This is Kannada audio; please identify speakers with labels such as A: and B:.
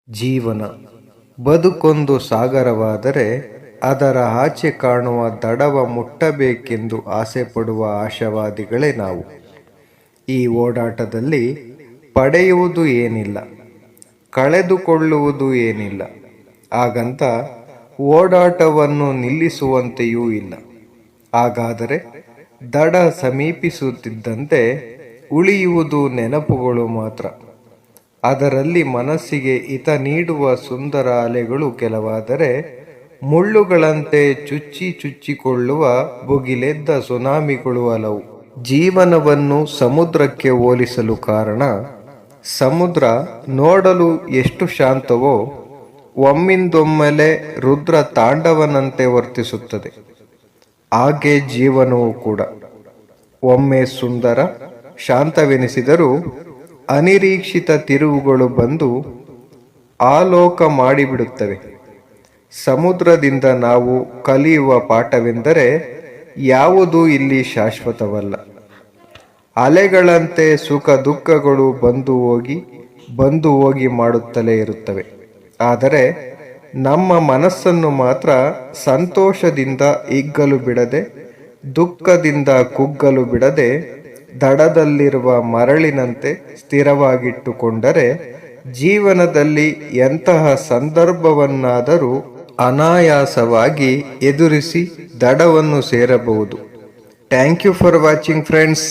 A: ಜೀವನ ಬದುಕೊಂದು ಸಾಗರವಾದರೆ ಅದರ ಆಚೆ ಕಾಣುವ ದಡವ ಮುಟ್ಟಬೇಕೆಂದು ಆಸೆ ಪಡುವ ಆಶಾವಾದಿಗಳೇ ನಾವು. ಈ ಓಡಾಟದಲ್ಲಿ ಪಡೆಯುವುದು ಏನಿಲ್ಲ, ಕಳೆದುಕೊಳ್ಳುವುದು ಏನಿಲ್ಲ. ಹಾಗಂತ ಓಡಾಟವನ್ನು ನಿಲ್ಲಿಸುವಂತೆಯೂ ಇಲ್ಲ. ಹಾಗಾದರೆ ದಡ ಸಮೀಪಿಸುತ್ತಿದ್ದಂತೆ ಉಳಿಯುವುದು ನೆನಪುಗಳು ಮಾತ್ರ. ಅದರಲ್ಲಿ ಮನಸ್ಸಿಗೆ ಹಿತ ನೀಡುವ ಸುಂದರ ಅಲೆಗಳು ಕೆಲವಾದರೆ, ಮುಳ್ಳುಗಳಂತೆ ಚುಚ್ಚಿಕೊಳ್ಳುವ ಭುಗಿಲೆದ್ದ ಸುನಾಮಿಗಳು ಹಲವು. ಜೀವನವನ್ನು ಸಮುದ್ರಕ್ಕೆ ಹೋಲಿಸಲು ಕಾರಣ, ಸಮುದ್ರ ನೋಡಲು ಎಷ್ಟು ಶಾಂತವೋ ಒಮ್ಮಿಂದೊಮ್ಮೆಲೆ ರುದ್ರ ತಾಂಡವನಂತೆ ವರ್ತಿಸುತ್ತದೆ. ಹಾಗೆ ಜೀವನವೂ ಕೂಡ ಒಮ್ಮೆ ಸುಂದರ ಶಾಂತವೆನಿಸಿದರೂ ಅನಿರೀಕ್ಷಿತ ತಿರುವುಗಳು ಬಂದು ಆಲೋಕ ಮಾಡಿಬಿಡುತ್ತವೆ. ಸಮುದ್ರದಿಂದ ನಾವು ಕಲಿಯುವ ಪಾಠವೆಂದರೆ, ಯಾವುದೂ ಇಲ್ಲಿ ಶಾಶ್ವತವಲ್ಲ. ಅಲೆಗಳಂತೆ ಸುಖ ದುಃಖಗಳು ಬಂದು ಹೋಗಿ ಮಾಡುತ್ತಲೇ ಇರುತ್ತವೆ. ಆದರೆ ನಮ್ಮ ಮನಸ್ಸನ್ನು ಮಾತ್ರ ಸಂತೋಷದಿಂದ ಹಿಗ್ಗಲು ಬಿಡದೆ, ದುಃಖದಿಂದ ಕುಗ್ಗಲು ಬಿಡದೆ, ದಡದಲ್ಲಿರುವ ಮರಳಿನಂತೆ ಸ್ಥಿರವಾಗಿಟ್ಟುಕೊಂಡರೆ ಜೀವನದಲ್ಲಿ ಎಂತಹ ಸಂದರ್ಭವನ್ನಾದರೂ ಅನಾಯಾಸವಾಗಿ ಎದುರಿಸಿ ದಡವನ್ನು ಸೇರಬಹುದು. Thank you for watching friends.